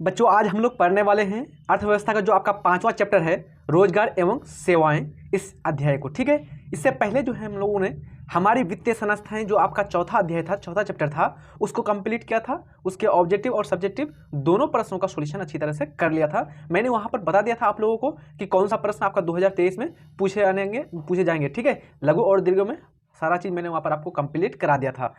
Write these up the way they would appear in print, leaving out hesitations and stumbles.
बच्चों आज हम लोग पढ़ने वाले हैं अर्थव्यवस्था का जो आपका 5वां चैप्टर है रोजगार एवं सेवाएं इस अध्याय को। ठीक है, इससे पहले जो है हम लोगों ने हमारी वित्तीय संस्थाएं जो आपका चौथा अध्याय था, चौथा चैप्टर था, उसको कंप्लीट किया था। उसके ऑब्जेक्टिव और सब्जेक्टिव दोनों प्रश्नों का सॉल्यूशन अच्छी तरह से कर लिया था। मैंने वहां पर बता दिया था आप लोगों को कि कौन सा प्रश्न आपका 2023 में पूछे जाएंगे। ठीक है, लघु और दीर्घ में सारा चीज मैंने वहां पर आपको कंप्लीट करा दिया था।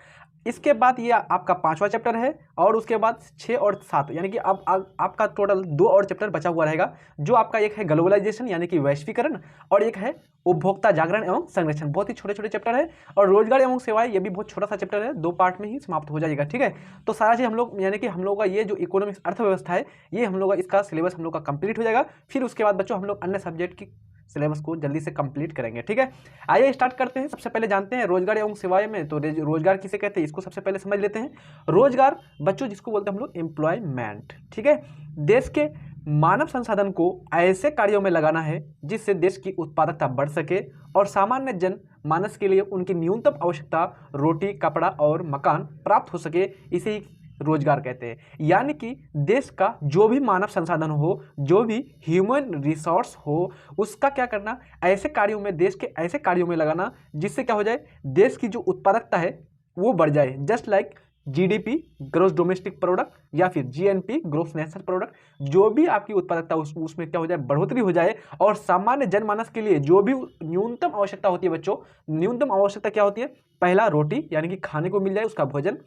इसके बाद ये आपका 5वां चैप्टर है और उसके बाद 6 और 7 यानी कि अब आपका टोटल 2 और चैप्टर बचा हुआ रहेगा, जो आपका एक है ग्लोबलाइजेशन यानी कि वैश्वीकरण और एक है उपभोक्ता जागरण एवं संरक्षण। बहुत ही छोटे छोटे चैप्टर है और रोजगार एवं सेवाएं ये भी बहुत छोटा सा चैप्टर है, 2 पार्ट में ही समाप्त हो जाएगा। ठीक है, तो सारा चीज हम लोग यानी कि हम लोग का ये जो इकोनॉमिक्स अर्थव्यवस्था है ये हम लोग का इसका सिलेबस हम लोग का कंप्लीट हो जाएगा। फिर उसके बाद बच्चों हम लोग अन्य सब्जेक्ट की सिलेबस को जल्दी से कंप्लीट करेंगे। ठीक है, आइए स्टार्ट करते हैं। सबसे पहले जानते हैं रोजगार एवं सेवाएं में, तो रोजगार किसे कहते हैं इसको सबसे पहले समझ लेते हैं। रोजगार बच्चों जिसको बोलते हैं हम लोग एम्प्लॉयमेंट। ठीक है, देश के मानव संसाधन को ऐसे कार्यों में लगाना है जिससे देश की उत्पादकता बढ़ सके और सामान्य जन मानस के लिए उनकी न्यूनतम आवश्यकता रोटी, कपड़ा और मकान प्राप्त हो सके, इसे ही रोजगार कहते हैं। यानी कि देश का जो भी मानव संसाधन हो, जो भी ह्यूमन रिसोर्स हो, उसका क्या करना, ऐसे कार्यों में, देश के ऐसे कार्यों में लगाना जिससे क्या हो जाए, देश की जो उत्पादकता है वो बढ़ जाए। Just like GDP gross domestic product या फिर जीएनपी ग्रोस नेशनल प्रोडक्ट, जो भी आपकी उत्पादकता उसमें क्या हो जाए, बढ़ोतरी हो जाए। और सामान्य जनमानस के लिए जो भी न्यूनतम आवश्यकता होती है बच्चों, न्यूनतम आवश्यकता क्या होती है, पहला रोटी यानी कि खाने को मिल जाए उसका भोजन,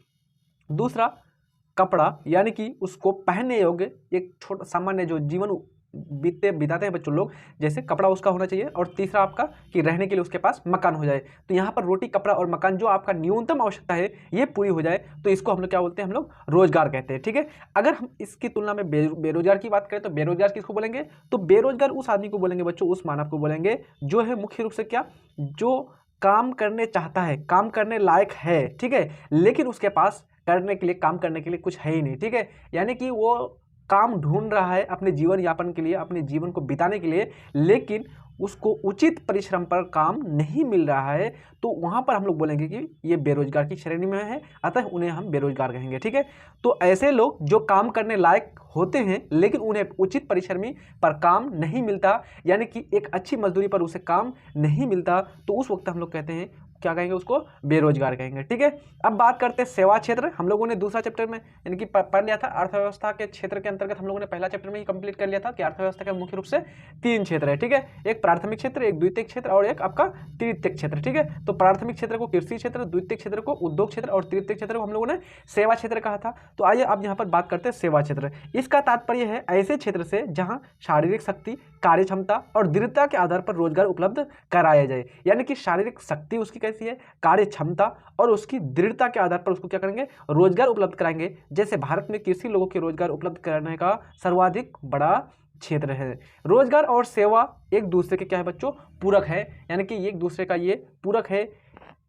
दूसरा कपड़ा यानी कि उसको पहनने योग्य एक छोटा सामान्य जो जीवन बिताते हैं बच्चों लोग, जैसे कपड़ा उसका होना चाहिए, और तीसरा आपका कि रहने के लिए उसके पास मकान हो जाए। तो यहाँ पर रोटी, कपड़ा और मकान जो आपका न्यूनतम आवश्यकता है ये पूरी हो जाए, तो इसको हम लोग क्या बोलते हैं, हम लोग रोजगार कहते हैं। ठीक है, अगर हम इसकी तुलना में बेरोजगार की बात करें तो बेरोजगार किसको बोलेंगे, तो बेरोजगार उस आदमी को बोलेंगे बच्चों, उस मानव को बोलेंगे जो है मुख्य रूप से क्या, जो काम करने चाहता है, काम करने लायक है, ठीक है, लेकिन उसके पास करने के लिए, काम करने के लिए कुछ है ही नहीं। ठीक है, यानी कि वो काम ढूंढ रहा है अपने जीवन यापन के लिए, अपने जीवन को बिताने के लिए, लेकिन उसको उचित परिश्रम पर काम नहीं मिल रहा है, तो वहां पर हम लोग बोलेंगे कि ये बेरोजगार की श्रेणी में है, अतः उन्हें हम बेरोजगार कहेंगे। ठीक है, तो ऐसे लोग जो काम करने लायक होते हैं लेकिन उन्हें उचित परिश्रमी पर काम नहीं मिलता, यानी कि एक अच्छी मजदूरी पर उसे काम नहीं मिलता, तो उस वक्त हम लोग कहते हैं, क्या कहेंगे, उसको बेरोजगार कहेंगे। ठीक है, अब बात करते हैं सेवा क्षेत्र। हम लोगों ने दूसरा चैप्टर में यानी कि पढ़ लिया था अर्थव्यवस्था के क्षेत्र के अंतर्गत, हम लोगों ने पहला चैप्टर में ही कंप्लीट कर लिया था कि अर्थव्यवस्था के मुख्य रूप से 3 क्षेत्र है। ठीक है, एक प्राथमिक क्षेत्र, एक द्वितीयक क्षेत्र और एक आपका तृतीयक क्षेत्र। ठीक है, तो प्राथमिक क्षेत्र को कृषि क्षेत्र, द्वितीयक क्षेत्र को उद्योग क्षेत्र और तृतीयक क्षेत्र को हम लोगों ने सेवा क्षेत्र कहा था। तो आइए अब यहाँ पर बात करते हैं सेवा क्षेत्र। इसका तात्पर्य है ऐसे क्षेत्र से जहाँ शारीरिक शक्ति, कार्य क्षमता और दृढ़ता के आधार पर रोजगार उपलब्ध कराया जाए। यानी कि शारीरिक शक्ति उसकी कैसी है, कार्य क्षमता और उसकी दृढ़ता के आधार पर उसको क्या करेंगे, रोजगार उपलब्ध कराएंगे। जैसे भारत में कृषि लोगों के रोजगार उपलब्ध कराने का सर्वाधिक बड़ा क्षेत्र है। रोजगार और सेवा एक दूसरे के क्या है बच्चों, पूरक है, यानी कि एक दूसरे का ये पूरक है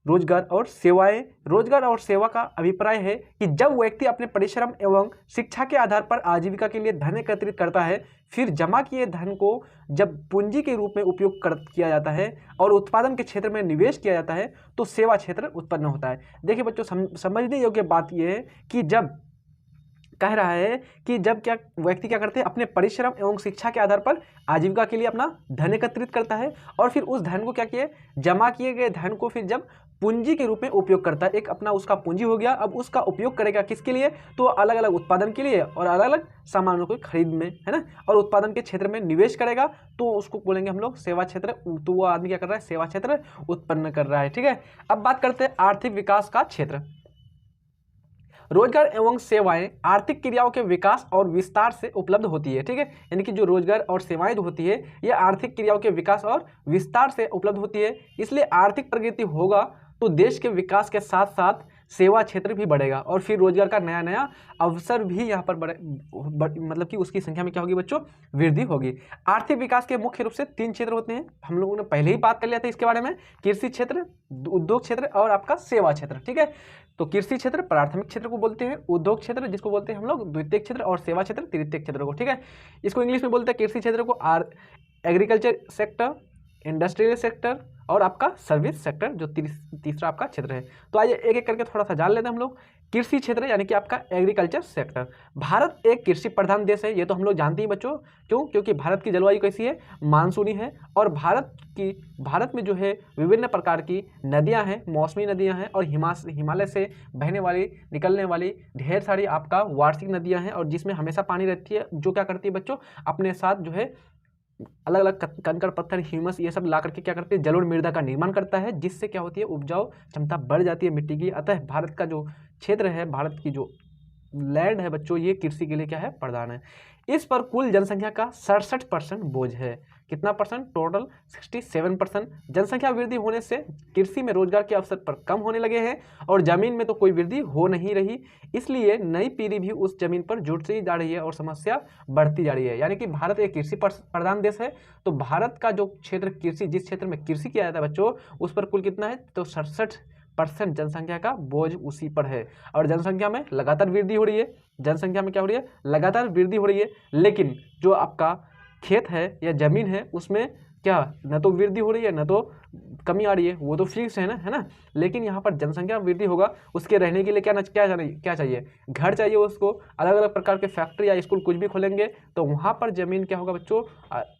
रोजगार और सेवाएं। रोजगार और सेवा का अभिप्राय है कि जब व्यक्ति अपने परिश्रम एवं शिक्षा के आधार पर आजीविका के लिए धन एकत्रित करता है, फिर जमा किए धन को जब पूंजी के रूप में उपयोग किया जाता है और उत्पादन के क्षेत्र में निवेश किया जाता है, तो सेवा क्षेत्र उत्पन्न होता है। देखिए बच्चों, समझने योग्य बात यह है कि जब कह रहा है कि जब क्या व्यक्ति क्या करते हैं, अपने परिश्रम एवं शिक्षा के आधार पर आजीविका के लिए अपना धन एकत्रित करता है और फिर उस धन को क्या किए, जमा किए गए धन को फिर जब पूंजी के रूप में उपयोग करता है, एक अपना उसका पूंजी हो गया। अब उसका उपयोग करेगा किसके लिए, तो अलग अलग उत्पादन के लिए और अलग अलग सामानों को खरीद में, है ना, और उत्पादन के क्षेत्र में निवेश करेगा, तो उसको बोलेंगे हम लोग सेवा क्षेत्र। तो वो आदमी क्या कर रहा है, सेवा क्षेत्र उत्पन्न कर रहा है। ठीक है, अब बात करते हैं आर्थिक विकास का क्षेत्र। रोजगार एवं सेवाएं आर्थिक क्रियाओं के विकास और विस्तार से उपलब्ध होती है। ठीक है, यानी कि जो रोजगार और सेवाएं जो होती है ये आर्थिक क्रियाओं के विकास और विस्तार से उपलब्ध होती है। इसलिए आर्थिक प्रगति होगा तो देश के विकास के साथ साथ सेवा क्षेत्र भी बढ़ेगा और फिर रोजगार का नया नया अवसर भी यहाँ पर मतलब कि उसकी संख्या में क्या होगी बच्चों, वृद्धि होगी। आर्थिक विकास के मुख्य रूप से 3 क्षेत्र होते हैं, हम लोगों ने पहले ही बात कर लिया था इसके बारे में, कृषि क्षेत्र, उद्योग क्षेत्र और आपका सेवा क्षेत्र। ठीक है, तो कृषि क्षेत्र प्राथमिक क्षेत्र को बोलते हैं, उद्योग क्षेत्र जिसको बोलते हैं हम लोग द्वितीयक क्षेत्र, और सेवा क्षेत्र तृतीयक क्षेत्र को। ठीक है, इसको इंग्लिश में बोलते हैं कृषि क्षेत्र को एग्रीकल्चर सेक्टर, इंडस्ट्रियल सेक्टर और आपका सर्विस सेक्टर, जो तीसरा आपका क्षेत्र है। तो आइए एक एक करके थोड़ा सा जान लेते हैं हम लोग। कृषि क्षेत्र यानी कि आपका एग्रीकल्चर सेक्टर। भारत एक कृषि प्रधान देश है, ये तो हम लोग जानते ही बच्चों। क्यों? क्योंकि भारत की जलवायु कैसी है? मानसूनी है। और भारत में जो है विभिन्न प्रकार की नदियां हैं, मौसमी नदियां हैं, और हिमालय से बहने वाली निकलने वाली ढेर सारी आपका वार्षिक नदियां हैं, और जिसमें हमेशा पानी रहती है, जो क्या करती है बच्चों, अपने साथ जो है अलग अलग कंकड़ पत्थर ह्यूमस ये सब ला करके क्या करती है, जलोढ़ मृदा का निर्माण करता है, जिससे क्या होती है, उपजाऊ क्षमता बढ़ जाती है मिट्टी की। अतः भारत का जो क्षेत्र है, भारत की जो लैंड है बच्चों, ये कृषि के लिए क्या है, प्रधान है। इस पर कुल जनसंख्या का 67% बोझ है। कितना परसेंट? टोटल 67%। जनसंख्या वृद्धि होने से कृषि में रोजगार के अवसर पर कम होने लगे हैं, और जमीन में तो कोई वृद्धि हो नहीं रही, इसलिए नई पीढ़ी भी उस जमीन पर जुटती जा रही है और समस्या बढ़ती जा रही है। यानी कि भारत एक कृषि प्रधान देश है, तो भारत का जो क्षेत्र कृषि, जिस क्षेत्र में कृषि किया जाता है बच्चों, उस पर कुल कितना है, तो 67% जनसंख्या का बोझ उसी पर है। और जनसंख्या में लगातार वृद्धि हो रही है, जनसंख्या में क्या हो रही है, लगातार वृद्धि हो रही है। लेकिन जो आपका खेत है या जमीन है, उसमें क्या न तो वृद्धि हो रही है न तो कमी आ रही है, वो तो फिक्स है ना। लेकिन यहाँ पर जनसंख्या वृद्धि होगा, उसके रहने के लिए क्या चाहिए, घर चाहिए उसको। अलग अलग प्रकार के फैक्ट्री या स्कूल कुछ भी खोलेंगे तो वहाँ पर जमीन क्या होगा बच्चों,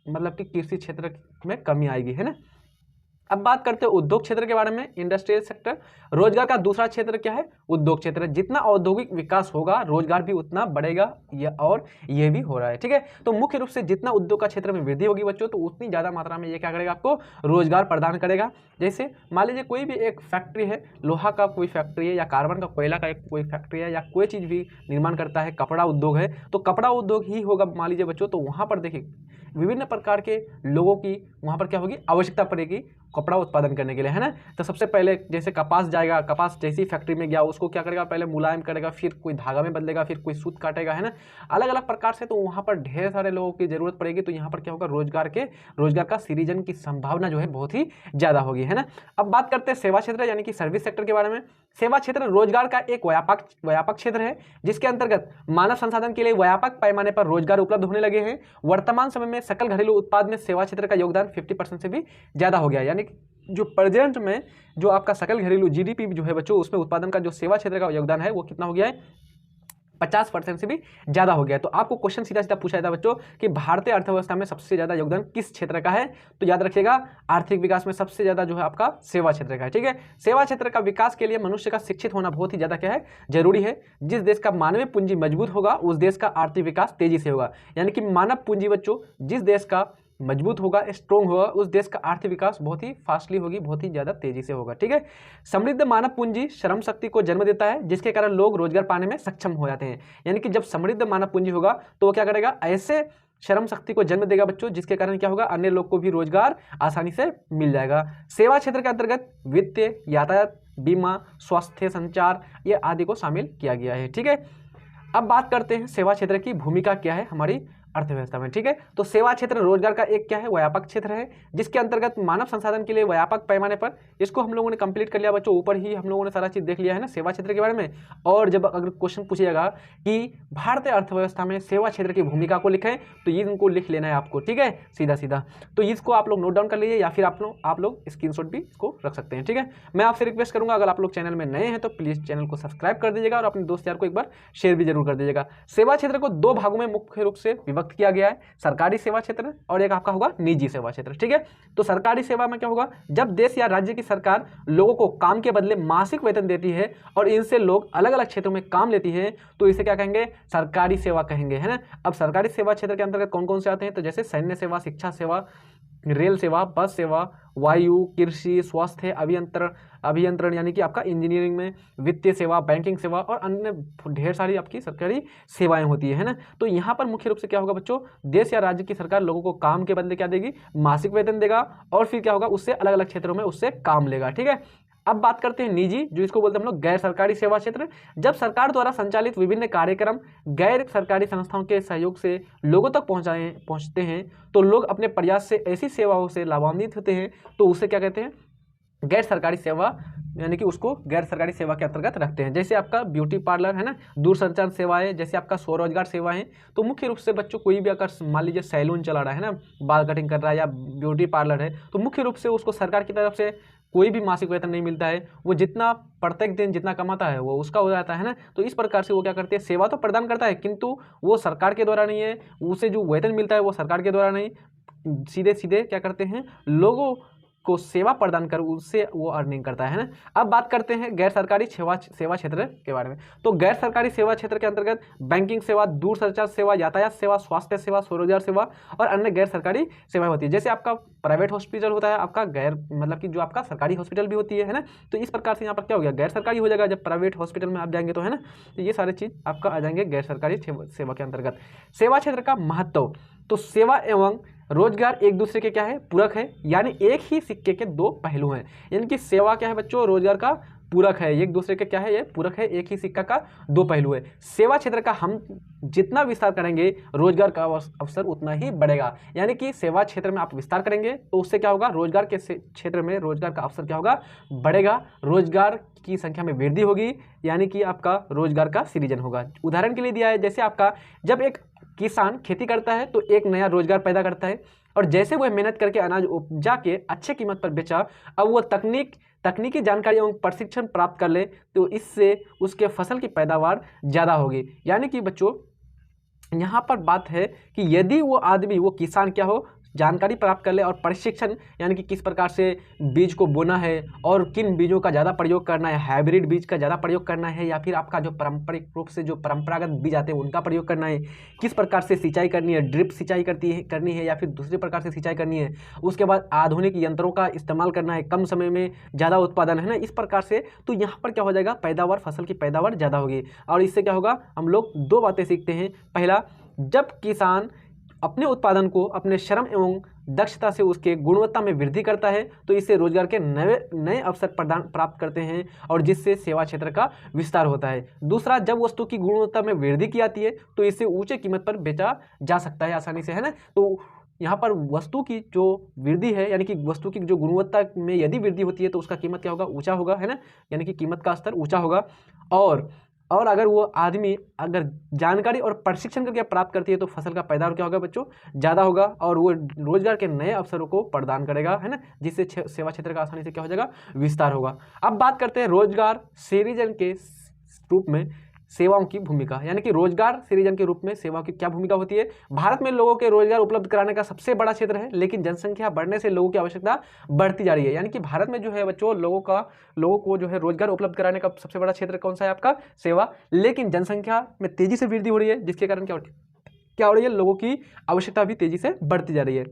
मतलब कि कृषि क्षेत्र में कमी आएगी, है ना। अब बात करते हैं उद्योग क्षेत्र के बारे में, इंडस्ट्रियल सेक्टर। रोजगार का दूसरा क्षेत्र क्या है, उद्योग क्षेत्र। जितना औद्योगिक विकास होगा, रोजगार भी उतना बढ़ेगा, और ये भी हो रहा है, ठीक है। तो मुख्य रूप से जितना उद्योग का क्षेत्र में वृद्धि होगी बच्चों, तो उतनी ज़्यादा मात्रा में ये क्या करेगा, आपको रोजगार प्रदान करेगा। जैसे मान लीजिए कोई भी एक फैक्ट्री है, लोहा का कोई फैक्ट्री है, या कार्बन का कोयला का कोई फैक्ट्री है, या कोई चीज़ भी निर्माण करता है, कपड़ा उद्योग है, तो कपड़ा उद्योग ही होगा मान लीजिए बच्चों। तो वहाँ पर देखिए विभिन्न प्रकार के लोगों की वहाँ पर क्या होगी, आवश्यकता पड़ेगी कपड़ा उत्पादन करने के लिए, है ना। तो सबसे पहले जैसे कपास जाएगा, कपास जैसी फैक्ट्री में गया, उसको क्या करेगा, पहले मुलायम करेगा, फिर कोई धागा में बदलेगा, फिर कोई सूत काटेगा, है ना। अलग अलग प्रकार से तो वहाँ पर ढेर सारे लोगों की जरूरत पड़ेगी। तो यहाँ पर क्या होगा, रोजगार का सृजन की संभावना जो है बहुत ही ज़्यादा होगी, है ना। अब बात करते हैं सेवा क्षेत्र यानी कि सर्विस सेक्टर के बारे में। सेवा क्षेत्र रोजगार का एक व्यापक क्षेत्र है, जिसके अंतर्गत मानव संसाधन के लिए व्यापक पैमाने पर रोजगार उपलब्ध होने लगे हैं। वर्तमान समय में सकल घरेलू उत्पाद में सेवा क्षेत्र का योगदान 50% से भी ज़्यादा हो गया। यानी जो प्रेजेंट में जो आपका सकल घरेलू जीडीपी जो है बच्चों, उसमें उत्पादन का जो सेवा क्षेत्र का योगदान है वो कितना हो गया है, 50% से भी ज़्यादा हो गया है। तो आपको क्वेश्चन सीधा सीधा पूछा जाता है बच्चों कि भारतीय अर्थव्यवस्था में सबसे ज़्यादा योगदान किस क्षेत्र का है, तो याद रखिएगा आर्थिक विकास में सबसे ज़्यादा जो है आपका सेवा क्षेत्र का है, ठीक है। सेवा क्षेत्र का विकास के लिए मनुष्य का शिक्षित होना बहुत ही ज़्यादा क्या है, जरूरी है। जिस देश का मानवीय पूंजी मजबूत होगा, उस देश का आर्थिक विकास तेजी से होगा। यानी कि मानव पूंजी बच्चों, जिस देश का मजबूत होगा, स्ट्रॉन्ग होगा, उस देश का आर्थिक विकास बहुत ही फास्टली होगी, बहुत ही ज़्यादा तेजी से होगा, ठीक है। समृद्ध मानव पूंजी श्रम शक्ति को जन्म देता है, जिसके कारण लोग रोजगार पाने में सक्षम हो जाते हैं। यानी कि जब समृद्ध मानव पूंजी होगा तो वो क्या करेगा, ऐसे श्रम शक्ति को जन्म देगा बच्चों, जिसके कारण क्या होगा, अन्य लोग को भी रोजगार आसानी से मिल जाएगा। सेवा क्षेत्र के अंतर्गत वित्त, यातायात, बीमा, स्वास्थ्य, संचार ये आदि को शामिल किया गया है, ठीक है। अब बात करते हैं सेवा क्षेत्र की भूमिका क्या है हमारी अर्थव्यवस्था में, ठीक है। तो सेवा क्षेत्र रोजगार का एक क्या है, व्यापक क्षेत्र है, जिसके अंतर्गत मानव संसाधन के लिए व्यापक पैमाने पर, इसको हम लोगों ने कंप्लीट कर लिया बच्चों, ऊपर ही हम लोगों ने सारा चीज देख लिया है ना सेवा क्षेत्र के बारे में। और जब अगर क्वेश्चन पूछिएगा कि भारतीय अर्थव्यवस्था में सेवा क्षेत्र की भूमिका को लिखें, तो ये इनको लिख लेना है आपको, ठीक है, सीधा सीधा। तो इसको आप लोग नोट डाउन कर लीजिए, या फिर आप लोग स्क्रीनशॉट भी इसको रख सकते हैं, ठीक है। मैं आपसे रिक्वेस्ट करूंगा, अगर आप लोग चैनल में नए हैं तो प्लीज चैनल को सब्सक्राइब कर दीजिएगा, और अपने दोस्त यार को एक बार शेयर भी जरूर कर दीजिएगा। सेवा क्षेत्र को दो भागों में मुख्य रूप से विभक्त किया गया है, सरकारी सेवा क्षेत्र और एक आपका होगा निजी सेवा क्षेत्र, ठीक है। तो सरकारी सेवा में क्या होगा, जब देश या राज्य की सरकार लोगों को काम के बदले मासिक वेतन देती है और इनसे लोग अलग अलग क्षेत्रों में काम लेती है, तो इसे क्या कहेंगे, सरकारी सेवा कहेंगे, है ना। अब सरकारी सेवा क्षेत्र के अंतर्गत कौन कौन से आते हैं, तो जैसे सैन्य सेवा, शिक्षा सेवा, रेल सेवा, बस सेवा, वायु, कृषि, स्वास्थ्य, अभियंत्रण यानी कि आपका इंजीनियरिंग में, वित्तीय सेवा, बैंकिंग सेवा और अन्य ढेर सारी आपकी सरकारी सेवाएं होती है ना। तो यहाँ पर मुख्य रूप से क्या होगा बच्चों, देश या राज्य की सरकार लोगों को काम के बदले क्या देगी, मासिक वेतन देगा, और फिर क्या होगा, उससे अलग अलग क्षेत्रों में उससे काम लेगा, ठीक है। अब बात करते हैं निजी, जो इसको बोलते हैं हम लोग गैर सरकारी सेवा क्षेत्र। जब सरकार द्वारा संचालित विभिन्न कार्यक्रम गैर सरकारी संस्थाओं के सहयोग से लोगों तक पहुंचते हैं, तो लोग अपने प्रयास से ऐसी सेवाओं से लाभान्वित होते हैं, तो उसे क्या कहते हैं, गैर सरकारी सेवा, यानी कि उसको गैर सरकारी सेवा के अंतर्गत रखते हैं। जैसे आपका ब्यूटी पार्लर है ना, दूरसंचार सेवाएं, जैसे आपका स्वरोजगार सेवाएं। तो मुख्य रूप से बच्चों कोई भी अगर मान लीजिए सैलून चला रहा है ना, बाल कटिंग कर रहा है या ब्यूटी पार्लर है, तो मुख्य रूप से उसको सरकार की तरफ से कोई भी मासिक वेतन नहीं मिलता है, वो जितना प्रत्येक दिन जितना कमाता है वो उसका हो जाता है ना। तो इस प्रकार से वो क्या करते हैं, सेवा तो प्रदान करता है किंतु वो सरकार के द्वारा नहीं है, उसे जो वेतन मिलता है वो सरकार के द्वारा नहीं, सीधे सीधे क्या करते हैं, लोगों को सेवा प्रदान कर उससे वो अर्निंग करता है ना। अब बात करते हैं गैर सरकारी सेवा क्षेत्र के बारे में। तो गैर सरकारी सेवा क्षेत्र के अंतर्गत बैंकिंग सेवा, दूरसंचार सेवा, यातायात सेवा, स्वास्थ्य सेवा, स्वरोजगार सेवा और अन्य गैर सरकारी सेवाएं होती है। जैसे आपका प्राइवेट हॉस्पिटल होता है, आपका गैर मतलब कि जो आपका सरकारी हॉस्पिटल भी होती है ना। तो इस प्रकार से यहाँ पर क्या हो गया, गैर सरकारी हो जाएगा जब प्राइवेट हॉस्पिटल में आप जाएंगे तो, है ना। तो ये सारी चीज़ आपका आ जाएंगे गैर सरकारी सेवा के अंतर्गत। सेवा क्षेत्र का महत्व, तो सेवा एवं रोजगार एक दूसरे के क्या है, पूरक है, यानी एक ही सिक्के के दो पहलू हैं। यानी कि सेवा क्या है बच्चों, रोजगार का पूरक है, एक दूसरे के क्या है, ये पूरक है, एक ही सिक्का का दो पहलू है। सेवा क्षेत्र का हम जितना विस्तार करेंगे रोजगार का अवसर उतना ही बढ़ेगा। यानी कि सेवा क्षेत्र में आप विस्तार करेंगे तो उससे क्या होगा, रोजगार के क्षेत्र में रोजगार का अवसर क्या होगा, बढ़ेगा, रोजगार की संख्या में वृद्धि होगी, यानी कि आपका रोजगार का सृजन होगा। उदाहरण के लिए दिया है, जैसे आपका जब एक किसान खेती करता है तो एक नया रोजगार पैदा करता है, और जैसे वह मेहनत करके अनाज उपजा के अच्छे कीमत पर बेचा, अब वो तकनीकी जानकारी एवं प्रशिक्षण प्राप्त कर ले तो इससे उसके फसल की पैदावार ज़्यादा होगी। यानी कि बच्चों यहाँ पर बात है कि यदि वो आदमी, वो किसान क्या हो, जानकारी प्राप्त कर ले और प्रशिक्षण, यानी कि किस प्रकार से बीज को बोना है और किन बीजों का ज़्यादा प्रयोग करना है, हाइब्रिड बीज का ज़्यादा प्रयोग करना है या फिर आपका जो पारंपरिक रूप से जो परंपरागत बीज आते हैं उनका प्रयोग करना है, किस प्रकार से सिंचाई करनी है, ड्रिप सिंचाई करनी है या फिर दूसरे प्रकार से सिंचाई करनी है, उसके बाद आधुनिक यंत्रों का इस्तेमाल करना है, कम समय में ज़्यादा उत्पादन, है ना, इस प्रकार से। तो यहाँ पर क्या हो जाएगा, पैदावार, फसल की पैदावार ज़्यादा होगी। और इससे क्या होगा, हम लोग दो बातें सीखते हैं। पहला, जब किसान अपने उत्पादन को अपने श्रम एवं दक्षता से उसके गुणवत्ता में वृद्धि करता है तो इससे रोजगार के नए अवसर प्राप्त करते हैं और जिससे सेवा क्षेत्र का विस्तार होता है। दूसरा, जब वस्तु की गुणवत्ता में वृद्धि की जाती है तो इसे ऊंचे कीमत पर बेचा जा सकता है आसानी से, है ना। तो यहाँ पर वस्तु की जो वृद्धि है, यानी कि वस्तु की जो गुणवत्ता में यदि वृद्धि होती है तो उसका कीमत क्या होगा, ऊंचा होगा, है ना, यानी कि कीमत का स्तर ऊंचा होगा। और अगर वो आदमी अगर जानकारी और प्रशिक्षण करके प्राप्त करती है तो फसल का पैदावार क्या होगा बच्चों, ज़्यादा होगा और वो रोजगार के नए अवसरों को प्रदान करेगा, है ना, जिससे सेवा क्षेत्र का आसानी से क्या हो जाएगा, विस्तार होगा। अब बात करते हैं रोजगार सृजन के रूप में सेवाओं की भूमिका, यानी कि रोजगार सृजन के रूप में सेवाओं की क्या भूमिका होती है। भारत में लोगों के रोजगार उपलब्ध कराने का सबसे बड़ा क्षेत्र है, लेकिन जनसंख्या बढ़ने से लोगों की आवश्यकता बढ़ती जा रही है। यानी कि भारत में जो है बच्चों लोगों को जो है रोजगार उपलब्ध कराने का सबसे बड़ा क्षेत्र कौन सा है, आपका सेवा। लेकिन जनसंख्या में तेजी से वृद्धि हो रही है, जिसके कारण क्या हो रही है, लोगों की आवश्यकता भी तेजी से बढ़ती जा रही है।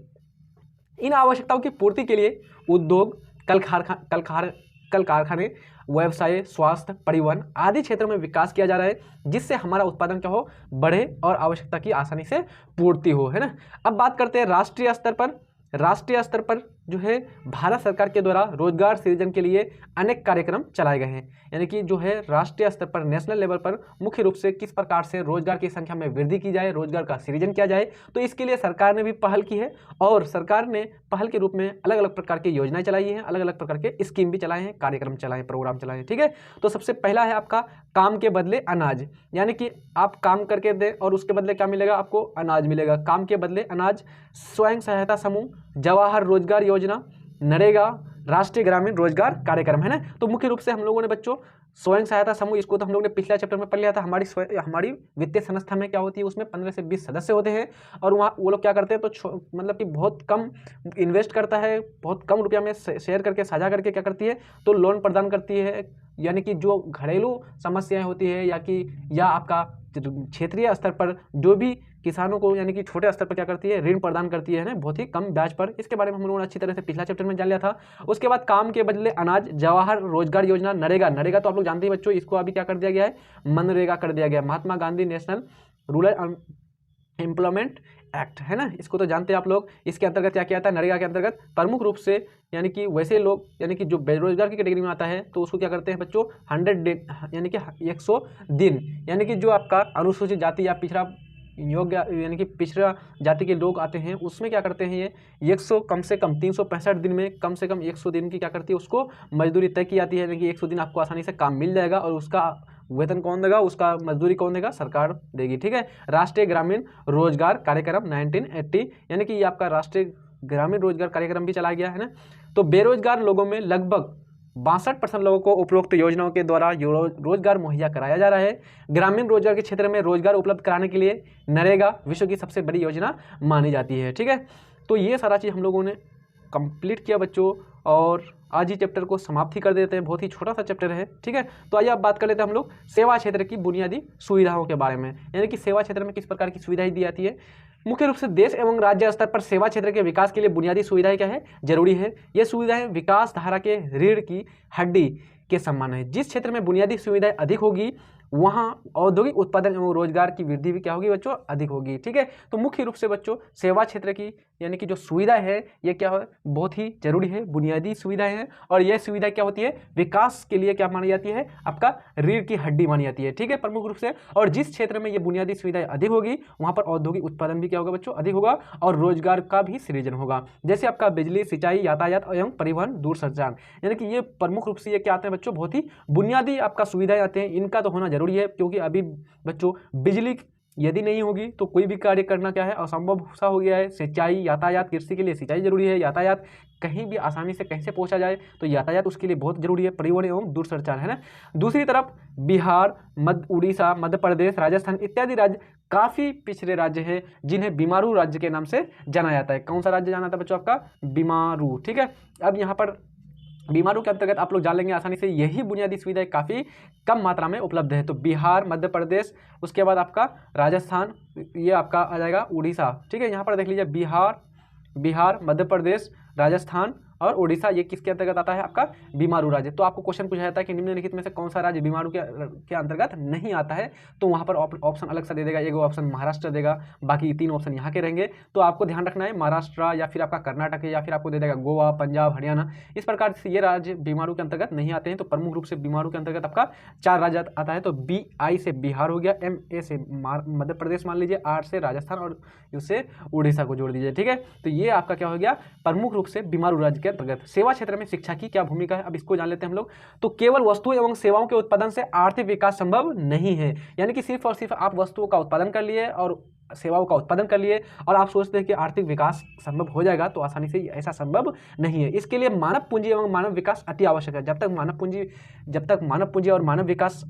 इन आवश्यकताओं की पूर्ति के लिए उद्योग, कल कारखाने, व्यवसाय, स्वास्थ्य, परिवहन आदि क्षेत्रों में विकास किया जा रहा है, जिससे हमारा उत्पादन क्या हो, बढ़े और आवश्यकता की आसानी से पूर्ति हो, है ना। अब बात करते हैं राष्ट्रीय स्तर पर जो है भारत सरकार के द्वारा रोजगार सृजन के लिए अनेक कार्यक्रम चलाए गए हैं। यानी कि जो है राष्ट्रीय स्तर पर, नेशनल लेवल पर मुख्य रूप से किस प्रकार से रोजगार की संख्या में वृद्धि की जाए, रोजगार का सृजन किया जाए, तो इसके लिए सरकार ने भी पहल की है और सरकार ने पहल के रूप में अलग अलग प्रकार की योजनाएं चलाई हैं, अलग अलग प्रकार के स्कीम भी चलाए हैं, कार्यक्रम चलाए हैं, प्रोग्राम चलाए हैं, ठीक है। तो सबसे पहला है आपका काम के बदले अनाज, यानी कि आप काम करके दें और उसके बदले क्या मिलेगा, आपको अनाज मिलेगा। काम के बदले अनाज, स्वयं सहायता समूह, जवाहर रोजगार योजना, नरेगा, राष्ट्रीय ग्रामीण रोजगार कार्यक्रम, है ना। तो मुख्य रूप से हम लोगों ने बच्चों स्वयं सहायता समूह, इसको तो हम लोगों ने पिछले चैप्टर में पढ़ लिया था। हमारी वित्तीय संस्था में क्या होती है, उसमें 15 से 20 सदस्य होते हैं और वहाँ वो लोग क्या करते हैं, तो मतलब कि बहुत कम इन्वेस्ट करता है, बहुत कम रुपया में शेयर करके, साझा करके क्या करती है, तो लोन प्रदान करती है। यानी कि जो घरेलू समस्याएं होती है या आपका क्षेत्रीय स्तर पर जो भी किसानों को, यानी कि छोटे स्तर पर क्या करती है, ऋण प्रदान करती है ना, बहुत ही कम ब्याज पर। इसके बारे में हम लोगों ने अच्छी तरह से पिछला चैप्टर में जान लिया था। उसके बाद काम के बदले अनाज, जवाहर रोजगार योजना, नरेगा तो आप लोग जानते हैं बच्चों, इसको अभी क्या कर दिया गया है, मनरेगा कर दिया गया, Mahatma Gandhi national rural employment act, है ना, इसको तो जानते हैं आप लोग। इसके अंतर्गत क्या किया था, नरेगा के अंतर्गत प्रमुख रूप से यानी कि वैसे लोग, यानी कि जो बेरोजगार की कैटेगरी में आता है तो उसको क्या करते हैं बच्चों, 100 दिन, यानी कि 100 दिन, यानी कि जो आपका अनुसूचित जाति या पिछड़ा योग्य, यानी कि पिछड़ा जाति के लोग आते हैं, उसमें क्या करते हैं ये 100 कम से कम 365 दिन में कम से कम 100 दिन की क्या करती है, उसको मजदूरी तय की जाती है। यानी कि 100 दिन आपको आसानी से काम मिल जाएगा और उसका वेतन कौन देगा, उसका मजदूरी कौन देगा, सरकार देगी, ठीक है। राष्ट्रीय ग्रामीण रोजगार कार्यक्रम 1980, यानी कि ये आपका राष्ट्रीय ग्रामीण रोजगार कार्यक्रम भी चलाया गया है ना। तो बेरोजगार लोगों में लगभग 62% लोगों को उपरोक्त योजनाओं के द्वारा रोजगार मुहैया कराया जा रहा है। ग्रामीण रोजगार के क्षेत्र में रोजगार उपलब्ध कराने के लिए नरेगा विश्व की सबसे बड़ी योजना मानी जाती है। ठीक है, तो ये सारा चीज़ हम लोगों ने कंप्लीट किया बच्चों, और आज ही चैप्टर को समाप्त ही कर देते हैं। बहुत ही छोटा सा चैप्टर है। ठीक है, तो आइए अब बात कर लेते हैं हम लोग सेवा क्षेत्र की बुनियादी सुविधाओं के बारे में, यानी कि सेवा क्षेत्र में किस प्रकार की सुविधाएं दी जाती है। मुख्य रूप से देश एवं राज्य स्तर पर सेवा क्षेत्र के विकास के लिए बुनियादी सुविधाएं क्या है, जरूरी है। ये सुविधाएं विकास धारा के रीढ़ की हड्डी के समान है। जिस क्षेत्र में बुनियादी सुविधाएं अधिक होगी वहाँ औद्योगिक उत्पादन एवं रोजगार की वृद्धि भी क्या होगी बच्चों, अधिक होगी। ठीक है, तो मुख्य रूप से बच्चों सेवा क्षेत्र की यानी कि जो सुविधा है ये क्या है, बहुत ही जरूरी है, बुनियादी सुविधाएं हैं। और यह सुविधा क्या होती है, विकास के लिए क्या मानी जाती है, आपका रीढ़ की हड्डी मानी जाती है। ठीक है, प्रमुख रूप से। और जिस क्षेत्र में ये बुनियादी सुविधाएं अधिक होगी वहाँ पर औद्योगिक उत्पादन भी क्या होगा बच्चों, अधिक होगा, और रोजगार का भी सृजन होगा। जैसे आपका बिजली, सिंचाई, यातायात एवं परिवहन, दूरसंचार, यानी कि ये प्रमुख रूप से ये क्या आते हैं बच्चों, बहुत ही बुनियादी आपका सुविधाएं आते हैं। इनका तो होना जरूरी है, क्योंकि अभी बच्चों बिजली यदि नहीं होगी तो कोई भी कार्य करना क्या है, असंभव सा हो गया है। सिंचाई, यातायात, कृषि के लिए सिंचाई जरूरी है, यातायात कहीं भी आसानी से कहीं से पहुंचा जाए तो यातायात उसके लिए बहुत जरूरी है, परिवहन एवं दूरसंचार, है ना। दूसरी तरफ बिहार, उड़ीसा, मध्य प्रदेश, राजस्थान इत्यादि राज्य काफ़ी पिछड़े राज्य हैं, जिन्हें बीमारू राज्य के नाम से जाना जाता है। कौन सा राज्य जाना था बच्चों, आपका बीमारू। ठीक है, अब यहाँ पर बीमारू के अंतर्गत आप लोग जान लेंगे आसानी से, यही बुनियादी सुविधाएं काफ़ी कम मात्रा में उपलब्ध है। तो बिहार, मध्य प्रदेश, उसके बाद आपका राजस्थान, ये आपका आ जाएगा उड़ीसा। ठीक है, यहाँ पर देख लीजिए बिहार, मध्य प्रदेश, राजस्थान और उड़ीसा, ये किसके अंतर्गत आता है, आपका बीमारू राज्य। तो आपको क्वेश्चन पूछा जाता है कि निम्नलिखित में से कौन सा राज्य बीमारू के अंतर्गत नहीं आता है, तो वहाँ पर ऑप्शन अलग सा दे देगा। एक ऑप्शन महाराष्ट्र देगा, बाकी 3 ऑप्शन यहाँ के रहेंगे। तो आपको ध्यान रखना है महाराष्ट्र या फिर आपका कर्नाटक है, या फिर आपको दे देगा गोवा, पंजाब, हरियाणा, इस प्रकार से ये राज्य बीमारू के अंतर्गत नहीं आते हैं। तो प्रमुख रूप से बीमारू के अंतर्गत आपका 4 राज्य आता है। तो BI से बिहार हो गया, MA से मध्य प्रदेश मान लीजिए, R से राजस्थान और उससे उड़ीसा को जोड़ दीजिए। ठीक है, तो ये आपका क्या हो गया, प्रमुख रूप से बीमारू राज्य के अंतर्गत। सेवा क्षेत्र में शिक्षा की क्या भूमिका है, अब इसको जान लेते हैं हम लोग। तो केवल वस्तुओं एवं सेवाओं के उत्पादन से आर्थिक विकास संभव नहीं है, यानी कि सिर्फ और सिर्फ आप वस्तुओं का उत्पादन कर लिए और सेवाओं का उत्पादन कर लिए और आप सोचते हैं कि आर्थिक विकास संभव हो जाएगा, तो आसानी से ऐसा संभव नहीं है। इसके लिए मानव पूंजी एवं मानव विकास अति आवश्यक है। जब तक मानव पूंजी और मानव विकास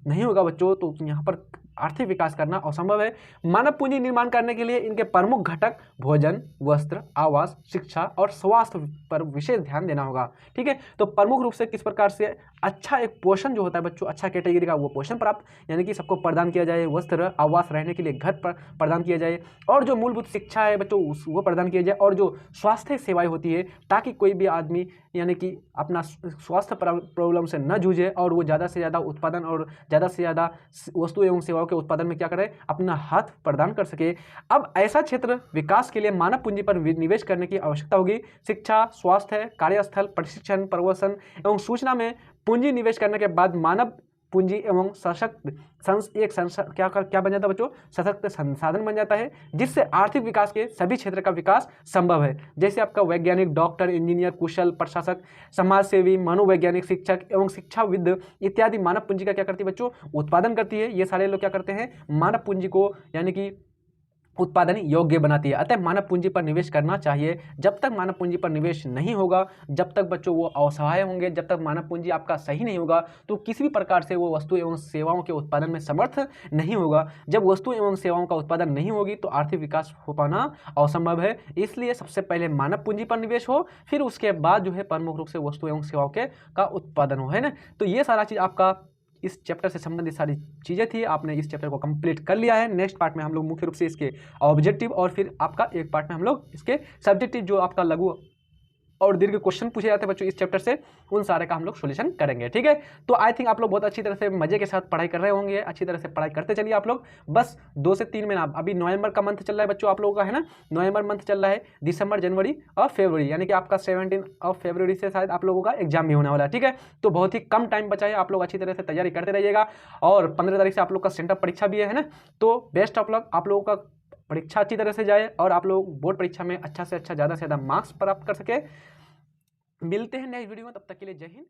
नहीं होगा बच्चों, तो यहाँ पर आर्थिक विकास करना असंभव है। मानव पूंजी निर्माण करने के लिए इनके प्रमुख घटक भोजन, वस्त्र, आवास, शिक्षा और स्वास्थ्य पर विशेष ध्यान देना होगा। ठीक है, तो प्रमुख रूप से किस प्रकार से अच्छा एक पोषण जो होता है बच्चों, अच्छा कैटेगरी का वो पोषण प्राप्त, यानी कि सबको प्रदान किया जाए, वस्त्र, आवास, रहने के लिए घर पर प्रदान किया जाए, और जो मूलभूत शिक्षा है बच्चों वो प्रदान किया जाए, और जो स्वास्थ्य सेवाएं होती है ताकि कोई भी आदमी यानी कि अपना स्वास्थ्य प्रॉब्लम से न जूझे और वो ज़्यादा से ज़्यादा उत्पादन और ज़्यादा से ज़्यादा वस्तु एवं सेवाओं के उत्पादन में क्या करे, अपना हाथ प्रदान कर सके। अब ऐसा क्षेत्र विकास के लिए मानव पूंजी पर निवेश करने की आवश्यकता होगी। शिक्षा, स्वास्थ्य, कार्यस्थल, प्रशिक्षण, प्रवसन एवं सूचना में पूंजी निवेश करने के बाद मानव पूंजी एवं क्या बन जाता है बच्चों, सशक्त संसाधन बन जाता है, जिससे आर्थिक विकास के सभी क्षेत्र का विकास संभव है। जैसे आपका वैज्ञानिक, डॉक्टर, इंजीनियर, कुशल प्रशासक, समाज सेवी, मनोवैज्ञानिक, शिक्षक एवं शिक्षाविद इत्यादि मानव पूंजी का क्या करती है बच्चों, उत्पादन करती है। ये सारे लोग क्या करते हैं, मानव पूंजी को यानी कि उत्पादन योग्य बनाती है। अतः मानव पूंजी पर निवेश करना चाहिए। जब तक मानव पूंजी पर निवेश नहीं होगा, जब तक बच्चों वो असहाय होंगे, जब तक मानव पूंजी आपका सही नहीं होगा, तो किसी भी प्रकार से वो वस्तु एवं सेवाओं के उत्पादन में समर्थ नहीं होगा। जब वस्तु एवं सेवाओं का उत्पादन नहीं होगी तो आर्थिक विकास हो पाना असंभव है। इसलिए सबसे पहले मानव पूंजी पर निवेश हो, फिर उसके बाद जो है प्रमुख रूप से वस्तु एवं सेवाओं का उत्पादन हो, है ना। तो ये सारा चीज़ आपका इस चैप्टर से संबंधित सारी चीज़ें थी। आपने इस चैप्टर को कंप्लीट कर लिया है। नेक्स्ट पार्ट में हम लोग मुख्य रूप से इसके ऑब्जेक्टिव और फिर आपका एक पार्ट में हम लोग इसके सब्जेक्टिव जो आपका लघु और दीर्घ क्वेश्चन पूछे जाते हैं बच्चों इस चैप्टर से, उन सारे का हम लोग सोल्यूशन करेंगे। ठीक है, तो आई थिंक आप लोग बहुत अच्छी तरह से मजे के साथ पढ़ाई कर रहे होंगे। अच्छी तरह से पढ़ाई करते चलिए आप लोग। बस 2 से 3 महीना, अभी नवंबर का मंथ चल रहा है बच्चों आप लोगों का, है ना। नवंबर मंथ चल रहा है, दिसंबर, जनवरी और फरवरी, यानी कि आपका 17 फरवरी से शायद आप लोगों का एग्जाम भी होने वाला है। ठीक है, तो बहुत ही कम टाइम बचा है। आप लोग अच्छी तरह से तैयारी करते रहिएगा। और 15 तारीख से आप लोग का सेंटर परीक्षा भी है ना। तो बेस्ट ऑफ लक, आप लोगों का परीक्षा अच्छी तरह से जाए और आप लोग बोर्ड परीक्षा में अच्छा से अच्छा, ज़्यादा से ज़्यादा मार्क्स प्राप्त कर सके। मिलते हैं नेक्स्ट वीडियो में, तब तक के लिए जय हिंद।